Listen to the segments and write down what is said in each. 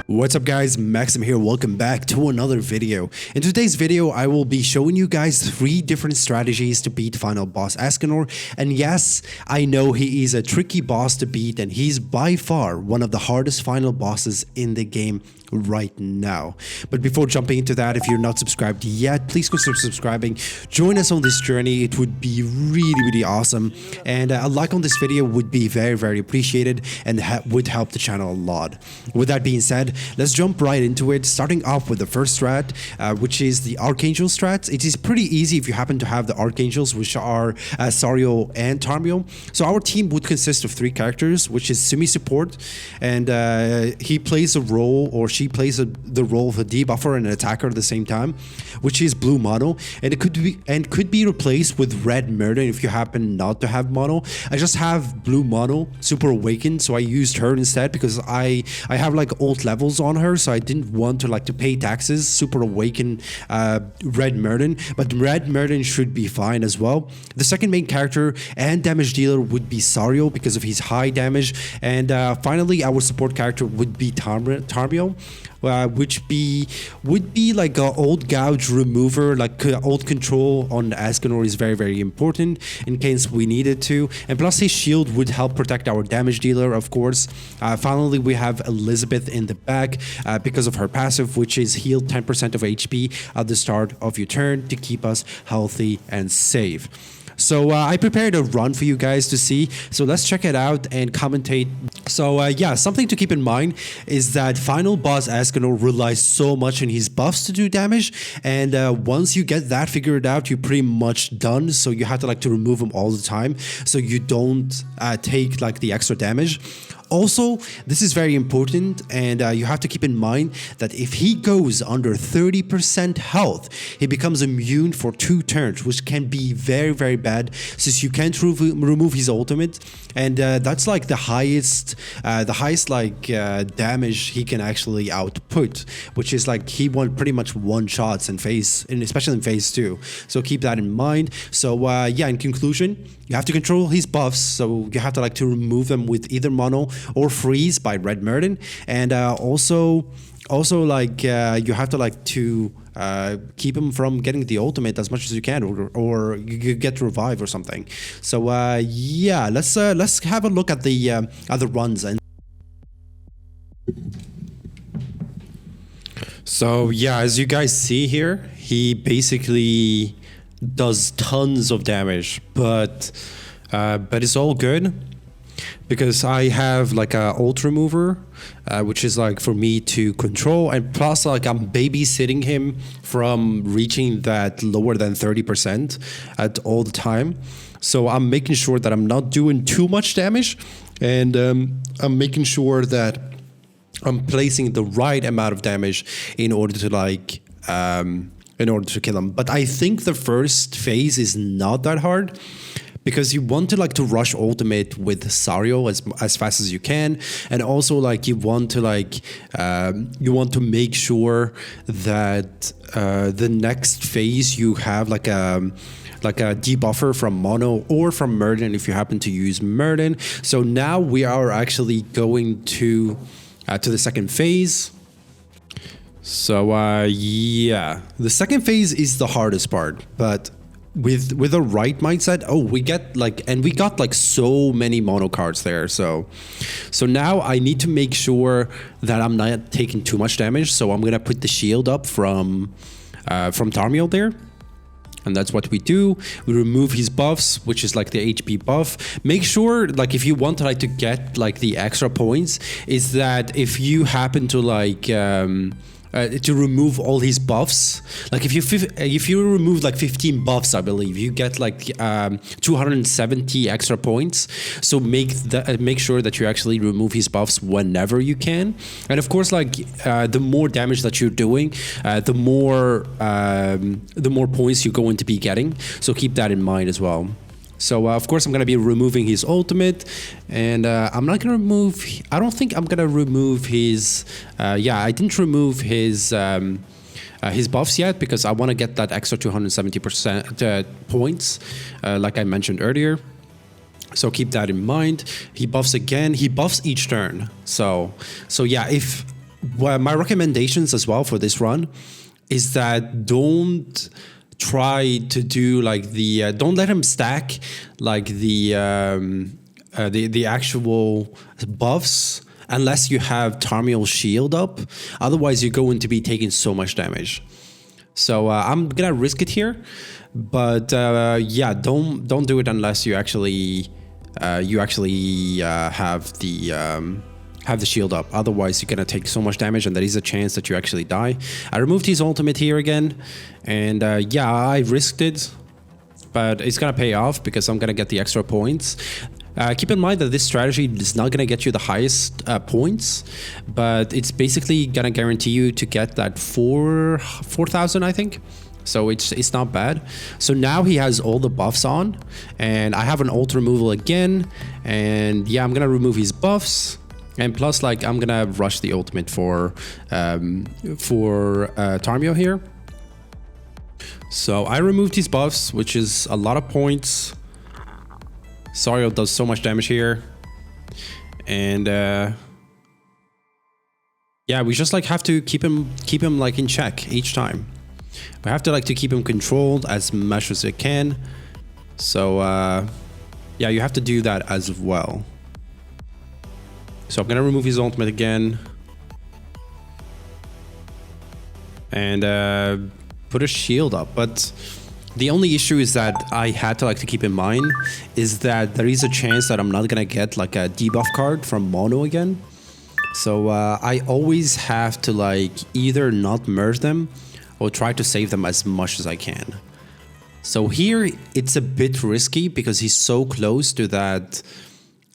What's up guys, Maxim here, welcome back to another video. In today's video, I will be showing you guys 3 different strategies to beat final boss Escanor. And yes, I know he is a tricky boss to beat and he's by far one of the hardest final bosses in the game right now. But before jumping into that, if you're not subscribed yet, please consider subscribing. Join us on this journey, it would be really awesome. And a like on this video would be very appreciated and would help the channel a lot. With that being said, let's jump right into it, starting off with the first strat, which is the Archangel strats. It is pretty easy if you happen to have the Archangels, which are Sario and Tarmio. So our team would consist of 3 characters, which is semi-support, and he plays a role, or she plays the role of a debuffer and an attacker at the same time, which is blue mono, and it could be replaced with red murder if you happen not to have mono. I just have blue mono, super awakened, so I used her instead because I have like alt levels on her, so I didn't want to pay taxes. Super awaken red Merlin, but red Merlin should be fine as well. The second main character and damage dealer would be Sario because of his high damage, and finally our support character would be Tarmio, which would be like a old gouge remover, like old control on Escanor is very important in case we needed to, and plus his shield would help protect our damage dealer, of course. Finally, we have Elizabeth in the back because of her passive, which is heal 10% of HP at the start of your turn to keep us healthy and safe. So I prepared a run for you guys to see, so let's check it out and commentate. So yeah, something to keep in mind is that final boss Escanor relies so much on his buffs to do damage, and once you get that figured out, you're pretty much done. So you have to remove them all the time so you don't take the extra damage. Also, this is very important, and you have to keep in mind that if he goes under 30% health, he becomes immune for 2 turns, which can be very bad since you can't remove his ultimate, and that's like the highest damage he can actually output, which is like he pretty much one-shots in phase, and especially in phase 2. So keep that in mind. So yeah, in conclusion, you have to control his buffs, so you have to remove them with either mono or freeze by red Merlin, and also you have to keep him from getting the ultimate as much as you can, or you get revive or something. So yeah, let's have a look at the other runs. And so yeah, as you guys see here, he basically does tons of damage, but it's all good because I have like a ult remover, which is for me to control, and plus I'm babysitting him from reaching that lower than 30% at all the time. So I'm making sure that I'm not doing too much damage, and I'm making sure that I'm placing the right amount of damage in order to kill him. But I think the first phase is not that hard, because you want to rush ultimate with Sario as fast as you can, and also you want to make sure that the next phase you have like a debuffer from mono or from Merlin if you happen to use Merlin. So now we are actually going to the second phase. So yeah, the second phase is the hardest part, but with the right mindset, we got so many mono cards there. So now I need to make sure that I'm not taking too much damage. So I'm gonna put the shield up from Tarmio there. And that's what we do. We remove his buffs, which is the HP buff. Make sure, if you want to get the extra points, is that if you happen to to remove all his buffs, if you remove 15 buffs, I believe you get 270 extra points. So make sure that you actually remove his buffs whenever you can. And of course, the more damage that you're doing, the more points you're going to be getting. So keep that in mind as well. So of course I'm going to be removing his ultimate, and I'm not going to remove, I don't think I'm going to remove his, yeah, I didn't remove his buffs yet because I want to get that extra 270% points, like I mentioned earlier. So keep that in mind. He buffs again. He buffs each turn. So yeah, well, my recommendations as well for this run is that don't try to do like the don't let him stack like the actual buffs unless you have Tarmiel's shield up. Otherwise, you're going to be taking so much damage. So I'm gonna risk it here, but yeah, don't do it unless you actually have the shield up. Otherwise, you're gonna take so much damage, and there is a chance that you actually die. I removed his ultimate here again, and yeah, I risked it, but it's gonna pay off because I'm gonna get the extra points. Keep in mind that this strategy is not going to get you the highest points, but it's basically going to guarantee you to get that 4,000, I think. So it's not bad. So now he has all the buffs on, and I have an ult removal again, and yeah, I'm going to remove his buffs. And plus, like, I'm going to rush the ultimate for Tarmiel here. So I removed his buffs, which is a lot of points. Sariel does so much damage here, and yeah, we just like have to keep him like in check each time. We have to like to keep him controlled as much as we can. So yeah, you have to do that as well. So I'm gonna remove his ultimate again, and put a shield up, but the only issue is that I had to like to keep in mind is that there is a chance that I'm not gonna get like a debuff card from Mono again. So I always have to like either not merge them or try to save them as much as I can. So here it's a bit risky because he's so close to that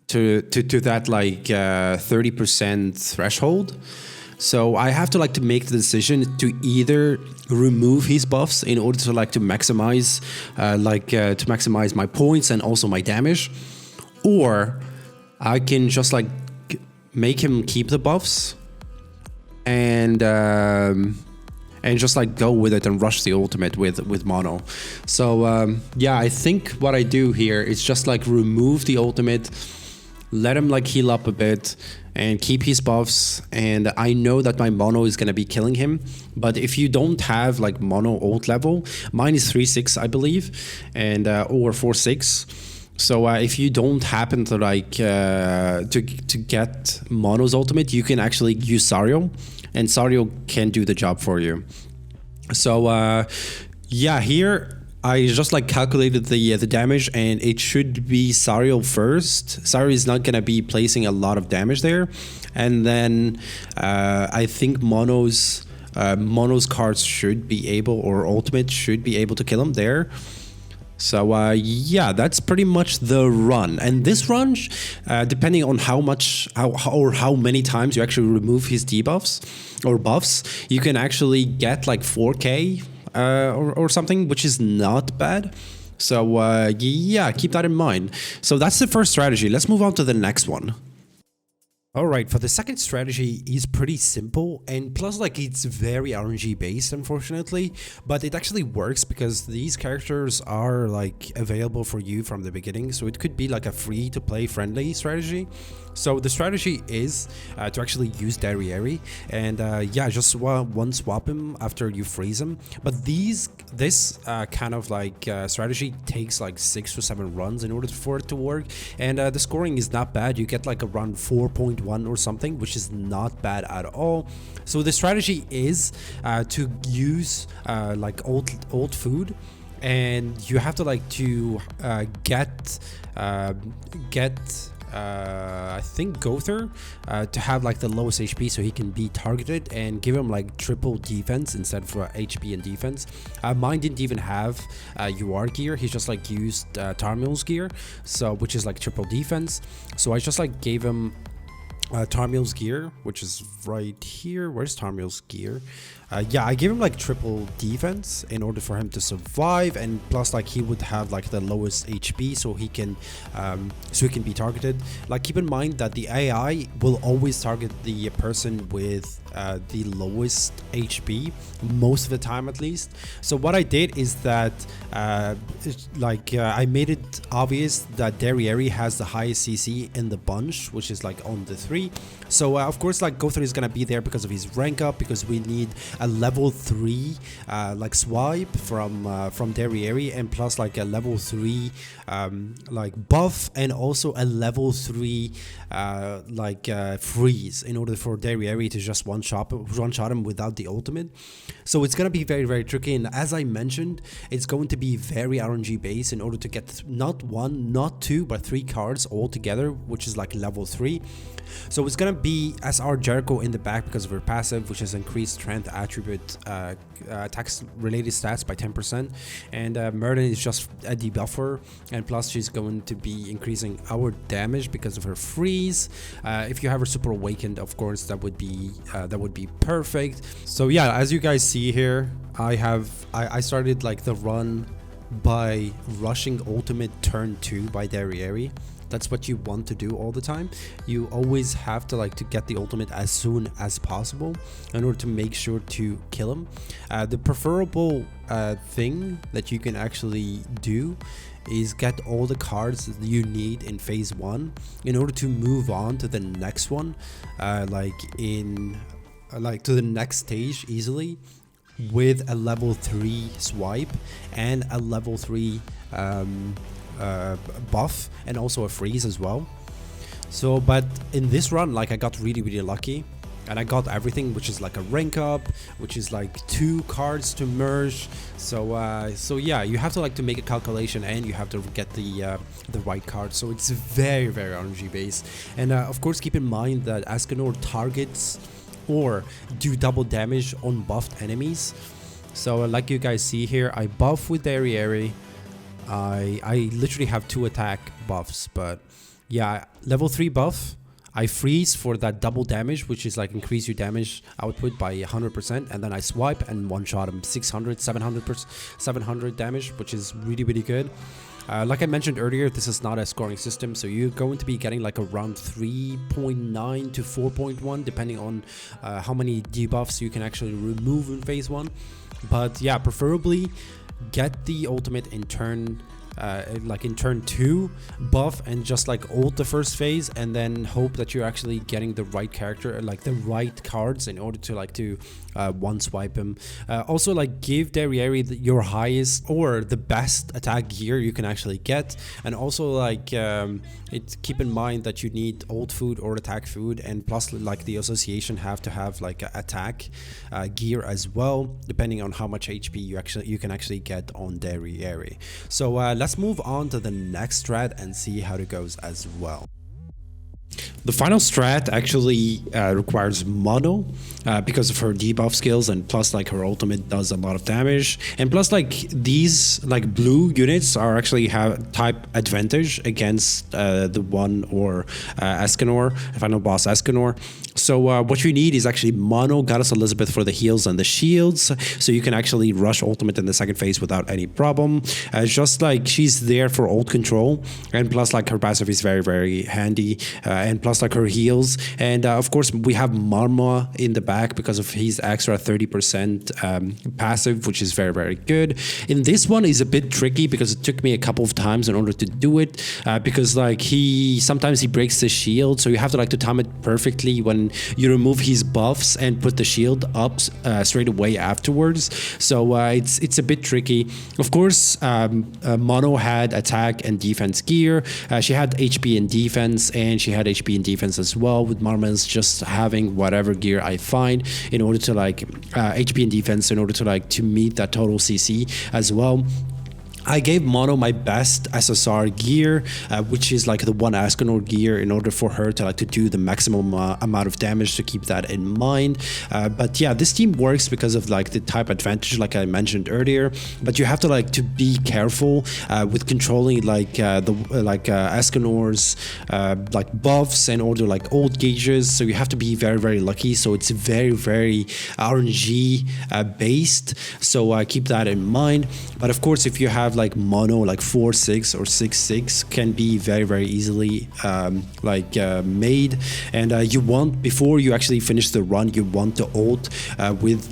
that like 30% threshold. So I have to like to make the decision to either remove his buffs in order to like to maximize my points and also my damage, or I can just like make him keep the buffs and just like go with it and rush the ultimate with Mono. So yeah, I think what I do here is just like remove the ultimate, let him like heal up a bit and keep his buffs, and I know that my Mono is gonna be killing him. But if you don't have like Mono ult level, mine is 3-6 I believe, and or 4-6. So if you don't happen to like to get Mono's ultimate, you can actually use Sariel, and Sariel can do the job for you. So yeah, here I just like calculated the damage, and it should be Sariel first. Sariel is not gonna be placing a lot of damage there, and then I think Mono's cards should be able, or ultimate should be able to kill him there. So yeah, that's pretty much the run. And this run, depending on how many times you actually remove his debuffs or buffs, you can actually get like 4K. Or something, which is not bad. So yeah, keep that in mind. So that's the first strategy. Let's move on to the next one. Alright, for the second strategy is pretty simple, and plus like it's very RNG based unfortunately, but it actually works because these characters are like available for you from the beginning, so it could be like a free to play friendly strategy. So the strategy is to actually use Derieri, and yeah, just one swap him after you freeze him. But this kind of like strategy takes like 6 to 7 runs in order for it to work, and the scoring is not bad. You get like around 4.1 or something, which is not bad at all. So the strategy is to use like old food, and you have to like to get I think Gother to have like the lowest HP so he can be targeted, and give him like triple defense instead of HP and defense. Mine didn't even have UR gear. He just like used Tarmiel's gear, so which is like triple defense. So I just like gave him Tarmiel's gear, which is right here. Where's Tarmiel's gear? Yeah, I gave him like triple defense in order for him to survive, and plus like he would have like the lowest HP so he can be targeted. Like keep in mind that the AI will always target the person with the lowest HP most of the time, at least. So what I did is that I made it obvious that Derieri has the highest CC in the bunch, which is like on the 3. So of course, like Gothar is gonna be there because of his rank up, because we need a level 3 like swipe from Derieri, and plus like a level 3 like buff, and also a level 3 freeze in order for Derieri to just one shot him without the ultimate. So it's gonna be very, very tricky, and as I mentioned, it's going to be very RNG based in order to get not 1, not 2, but 3 cards all together, which is like level 3. So it's gonna be SR Jericho in the back because of her passive, which has increased strength attribute attacks related stats by 10%, and Merlin is just a debuffer, and plus she's going to be increasing our damage because of her freeze. If you have her super awakened, of course, that would be perfect. So yeah, as you guys see here, I started like the run by rushing ultimate turn 2 by Derieri. That's what you want to do all the time. You always have to like to get the ultimate as soon as possible in order to make sure to kill him. The preferable thing that you can actually do is get all the cards that you need in phase 1 in order to move on to the next one, to the next stage easily, with a level 3 swipe and a level 3 buff, and also a freeze as well. So but in this run, like, I got really, really lucky, and I got everything, which is like a rank up, which is like 2 cards to merge. So yeah, you have to like to make a calculation, and you have to get the right card. So it's very, very RNG based, and of course keep in mind that Escanor targets or do double damage on buffed enemies. So like you guys see here, I buff with Derieri. I literally have 2 attack buffs, but yeah, level 3 buff, I freeze for that double damage, which is like increase your damage output by 100%, and then I swipe and one shot him 700 damage, which is really, really good. Like I mentioned earlier, this is not a scoring system, so you're going to be getting like around 3.9 to 4.1 depending on how many debuffs you can actually remove in phase 1. But yeah, preferably get the ultimate in turn in turn 2 buff, and just like ult the first phase, and then hope that you're actually getting the right character, like the right cards, in order to one swipe him. Also, like, give Derieri your highest or the best attack gear you can actually get, and also like keep in mind that you need ult food or attack food, and plus like the association have to have like attack gear as well, depending on how much HP you can actually get on Derieri. So let's move on to the next strat and see how it goes as well. The final strat actually requires mono because of her debuff skills, and plus like her ultimate does a lot of damage, and plus like these like blue units are actually have type advantage against the one or Escanor, final boss Escanor. So what you need is actually mono Goddess Elizabeth for the heals and the shields, so you can actually rush ultimate in the second phase without any problem. Just like she's there for ult control, and plus like her passive is very, very handy, and plus like her heals, and of course we have Marma in the back because of his extra 30% passive, which is very, very good. In this one is a bit tricky because it took me a couple of times in order to do it, because like sometimes he breaks the shield, so you have to like to time it perfectly when you remove his buffs and put the shield up straight away afterwards. So it's a bit tricky. Of course, Mono had attack and defense gear. She had HP and defense, and she had HP and defense as well, with Marma's just having whatever gear I find in order to like HP and defense in order to like to meet that total CC as well. I gave Mono my best SSR gear, which is like the one Escanor gear, in order for her to like to do the maximum amount of damage, to keep that in mind. But yeah, this team works because of like the type advantage, like I mentioned earlier. But you have to like to be careful with controlling like Escanor's like buffs and order like old gauges. So you have to be very, very lucky. So it's very, very RNG based. So keep that in mind. But of course, if you have like mono, like 4-6 or 6-6 can be very easily made. And you want, before you actually finish the run, you want to ult with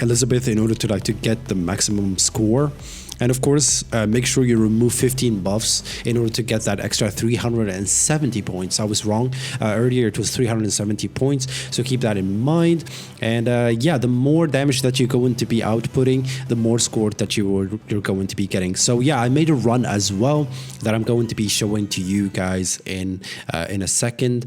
Elizabeth in order to get the maximum score. And of course, make sure you remove 15 buffs in order to get that extra 370 points. I was wrong. Earlier it was 370 points, so keep that in mind. And yeah, the more damage that you're going to be outputting, the more score that you're going to be getting. So yeah, I made a run as well that I'm going to be showing to you guys in a second.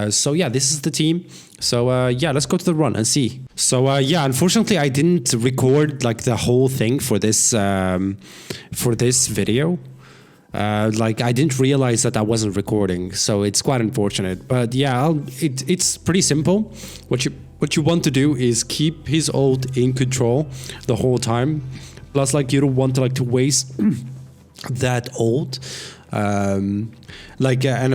So yeah, this is the team. So yeah, let's go to the run and see. So yeah, unfortunately I didn't record like the whole thing for this video. Like I didn't realize that I wasn't recording, so it's quite unfortunate. But yeah, it's pretty simple. What you want to do is keep his ult in control the whole time. Plus, like, you don't want to waste that ult. And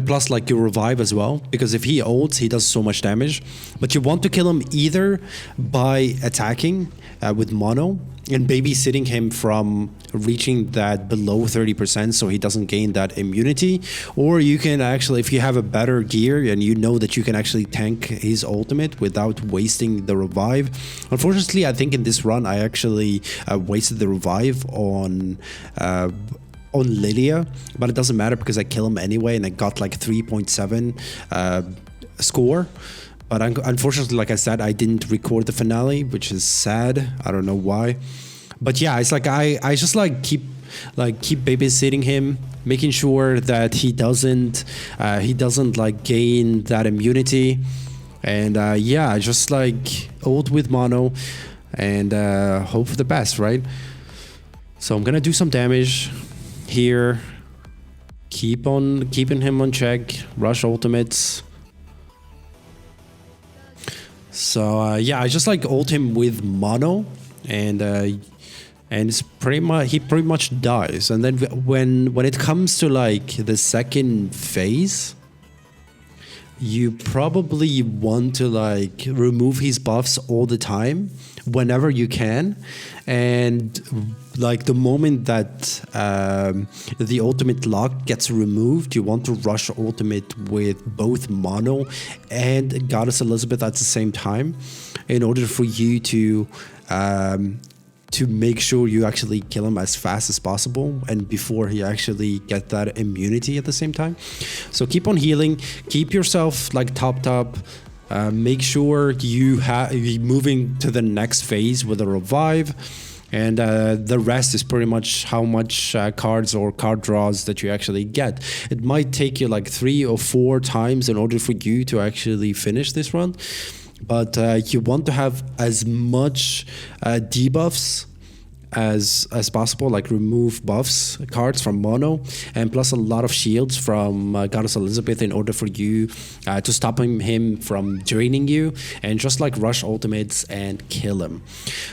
plus, like, you revive as well, because if he ults, he does so much damage. But you want to kill him either by attacking with mono and babysitting him from reaching that below 30% so he doesn't gain that immunity, or you can actually, if you have a better gear and you know that you can actually tank his ultimate without wasting the revive. Unfortunately, I think in this run I actually wasted the revive on Lilia, but it doesn't matter because I kill him anyway and I got like 3.7 score. But unfortunately, like I said, I didn't record the finale, which is sad. I don't know why. But yeah, it's like I just keep babysitting him, making sure that he doesn't like gain that immunity. And yeah, just like ult with mono and hope for the best, right? So I'm gonna do some damage here. Keep on keeping him on check. Rush ultimates. So yeah, I just ult him with mono, and it's he pretty much dies. And then when it comes to the second phase, you probably want to remove his buffs all the time whenever you can. And the moment that the ultimate lock gets removed, you want to rush ultimate with both mono and Goddess Elizabeth at the same time in order for you to make sure you actually kill him as fast as possible and before he actually get that immunity at the same time. So keep on healing, keep yourself top. Make sure you're moving to the next phase with a revive, and the rest is pretty much how much cards or card draws that you actually get. It might take you 3 or 4 times in order for you to actually finish this run, but you want to have as much debuffs as possible, remove buffs cards from mono, and plus a lot of shields from Goddess Elizabeth in order for you to stop him from draining you, and just rush ultimates and kill him.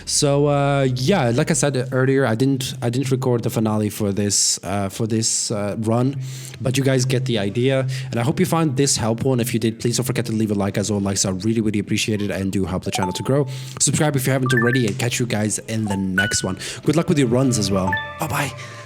So yeah, like I said earlier, I didn't record the finale for this run, but you guys get the idea, and I hope you found this helpful. And if you did, please don't forget to leave a like, as all likes are really appreciate it and do help the channel to grow. Subscribe if you haven't already, and catch you guys in the next one. Good luck with your runs as well. Bye bye.